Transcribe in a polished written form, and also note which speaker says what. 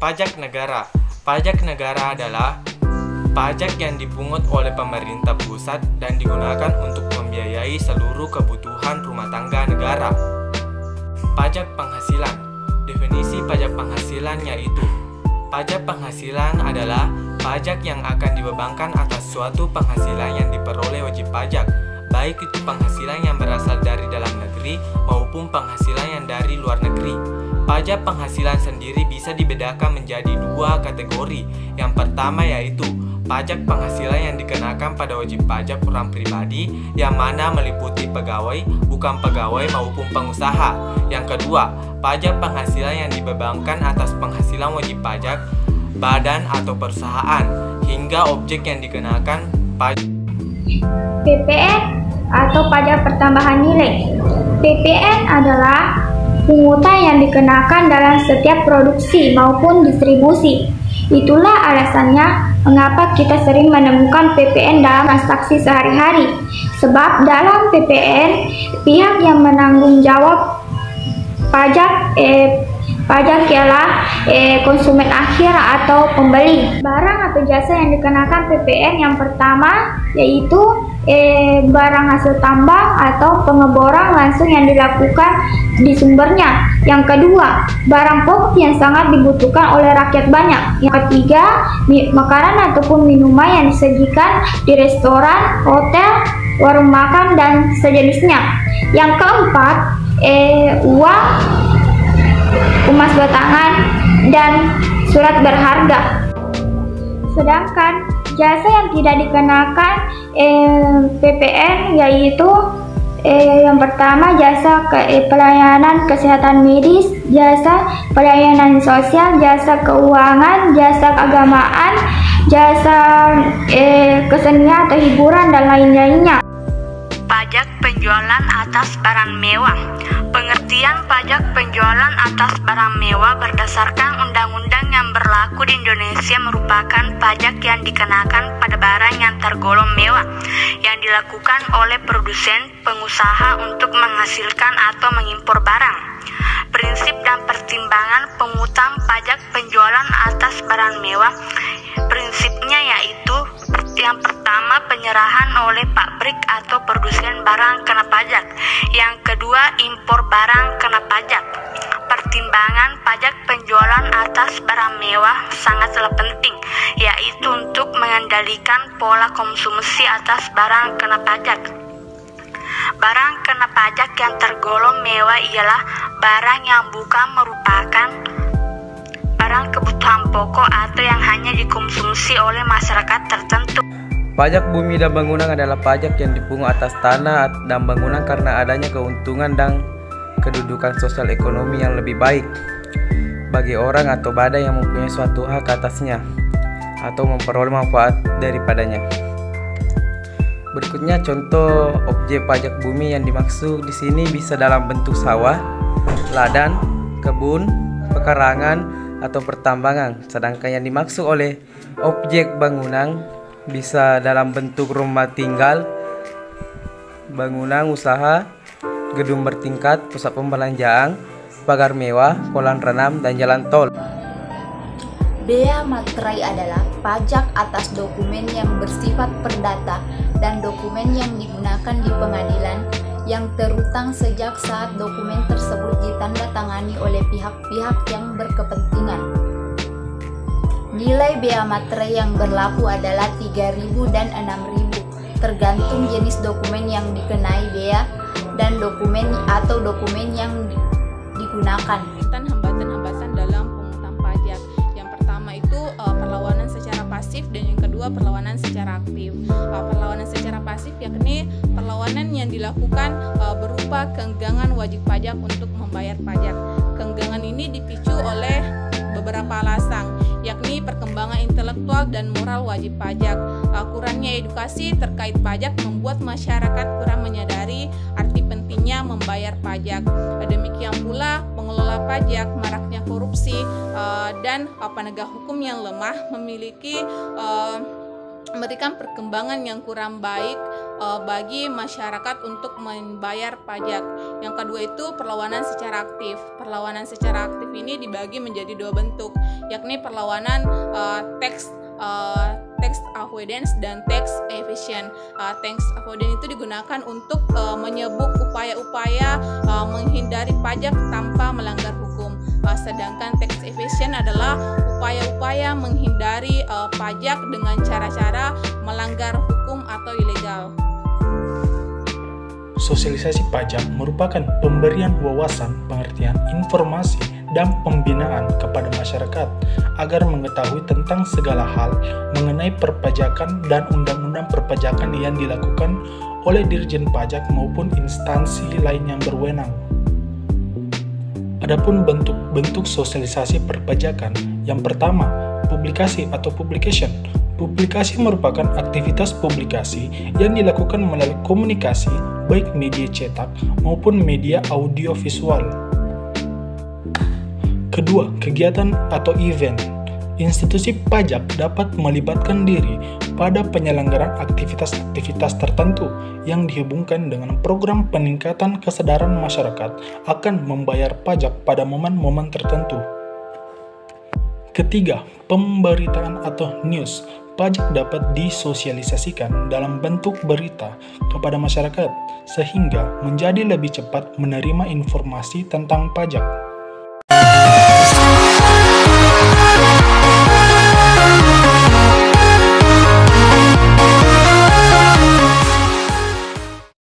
Speaker 1: Pajak negara. Pajak negara adalah pajak yang dipungut oleh pemerintah pusat dan digunakan untuk membiayai seluruh kebutuhan rumah tangga negara. Pajak penghasilan. Definisi pajak penghasilan yaitu pajak penghasilan adalah pajak yang akan dibebankan atas suatu penghasilan yang diperoleh wajib pajak, baik itu penghasilan yang berasal dari dalam negeri maupun penghasilan yang dari luar negeri. Pajak penghasilan sendiri bisa dibedakan menjadi dua kategori. Yang pertama yaitu pajak penghasilan yang dikenakan pada wajib pajak orang pribadi, yang mana meliputi pegawai, bukan pegawai maupun pengusaha. Yang kedua, pajak penghasilan yang dibebankan atas penghasilan wajib pajak, badan atau perusahaan, hingga objek yang dikenakan pajak.
Speaker 2: PPN atau pajak pertambahan nilai. PPN adalah pungutan yang dikenakan dalam setiap produksi maupun distribusi. Itulah alasannya mengapa kita sering menemukan PPN dalam transaksi sehari-hari. Sebab dalam PPN, pihak yang menanggung jawab pajak ialah konsumen akhir atau pembeli. Barang atau jasa yang dikenakan PPN yang pertama yaitu barang hasil tambang atau pengeboran langsung yang dilakukan di sumbernya. Yang kedua, barang pokok yang sangat dibutuhkan oleh rakyat banyak. Yang ketiga, makanan ataupun minuman yang disajikan di restoran, hotel, warung makan, dan sejenisnya. Yang keempat, uang, emas batangan, dan surat berharga. Sedangkan jasa yang tidak dikenakan PPN yaitu yang pertama jasa pelayanan kesehatan medis, jasa pelayanan sosial, jasa keuangan, jasa keagamaan, jasa kesenian atau hiburan, dan lain-lainnya.
Speaker 3: Pajak penjualan atas barang mewah. Pengertian pajak penjualan atas barang mewah berdasarkan undang-undang yang berlaku di Indonesia merupakan pajak yang dikenakan pada barang yang tergolong mewah yang dilakukan oleh produsen pengusaha untuk menghasilkan atau mengimpor barang. Prinsip dan pertimbangan pungutan pajak penjualan atas barang mewah. Prinsipnya yaitu yang pertama, penyerahan oleh pabrik atau produsen barang kena pajak. Yang kedua, impor barang kena pajak. Pertimbangan pajak penjualan atas barang mewah sangatlah penting, yaitu untuk mengendalikan pola konsumsi atas barang kena pajak. Barang kena pajak yang tergolong mewah ialah barang yang bukan merupakan barang kebutuhan pokok atau yang hanya dikonsumsi oleh masyarakat tertentu.
Speaker 4: Pajak bumi dan bangunan adalah pajak yang dipungut atas tanah dan bangunan karena adanya keuntungan dan kedudukan sosial ekonomi yang lebih baik bagi orang atau badan yang mempunyai suatu hak atasnya atau memperoleh manfaat daripadanya. Berikutnya contoh objek pajak bumi yang dimaksud di sini bisa dalam bentuk sawah, ladang, kebun, pekarangan, atau pertambangan. Sedangkan yang dimaksud oleh objek bangunan bisa dalam bentuk rumah tinggal, bangunan usaha, gedung bertingkat, pusat pembelanjaan, pagar mewah, kolam renang, dan jalan tol.
Speaker 5: Bea materai adalah pajak atas dokumen yang bersifat perdata dan dokumen yang digunakan di pengadilan yang terutang sejak saat dokumen tersebut ditandatangani oleh pihak-pihak yang berkepentingan. Nilai bea materai yang berlaku adalah 3.000 dan 6.000 tergantung jenis dokumen yang dikenai bea dan dokumen yang digunakan.
Speaker 6: Hambatan-hambatan dalam pungutan pajak. Yang pertama itu perlawanan secara pasif dan yang kedua perlawanan secara aktif. Perlawanan secara pasif yakni perlawanan yang dilakukan berupa keengganan wajib pajak untuk membayar pajak. Keengganan ini dipicu oleh beberapa alasan, yakni perkembangan intelektual dan moral wajib pajak. Kurangnya edukasi terkait pajak membuat masyarakat kurang menyadari arti pentingnya membayar pajak. Demikian pula pengelola pajak, maraknya korupsi, dan penegak hukum yang lemah memberikan perkembangan yang kurang baik bagi masyarakat untuk membayar pajak. Yang kedua itu perlawanan secara aktif. Perlawanan secara aktif ini dibagi menjadi dua bentuk. yakni perlawanan tax avoidance dan tax evasion. Tax avoidance itu digunakan untuk menyebut upaya-upaya menghindari pajak tanpa melanggar hukum. Sedangkan tax evasion adalah upaya-upaya menghindari pajak dengan cara-cara melanggar hukum atau ilegal.
Speaker 7: Sosialisasi pajak merupakan pemberian wawasan, pengertian, informasi, dan pembinaan kepada masyarakat agar mengetahui tentang segala hal mengenai perpajakan dan undang-undang perpajakan yang dilakukan oleh Dirjen Pajak maupun instansi lain yang berwenang. Adapun bentuk-bentuk sosialisasi perpajakan, yang pertama, publikasi atau publication. Publikasi merupakan aktivitas publikasi yang dilakukan melalui komunikasi, baik media cetak maupun media audiovisual. Kedua, kegiatan atau event. Institusi pajak dapat melibatkan diri pada penyelenggaraan aktivitas-aktivitas tertentu yang dihubungkan dengan program peningkatan kesadaran masyarakat akan membayar pajak pada momen-momen tertentu. Ketiga, pemberitaan atau news. Pajak dapat disosialisasikan dalam bentuk berita kepada masyarakat sehingga menjadi lebih cepat menerima informasi tentang pajak.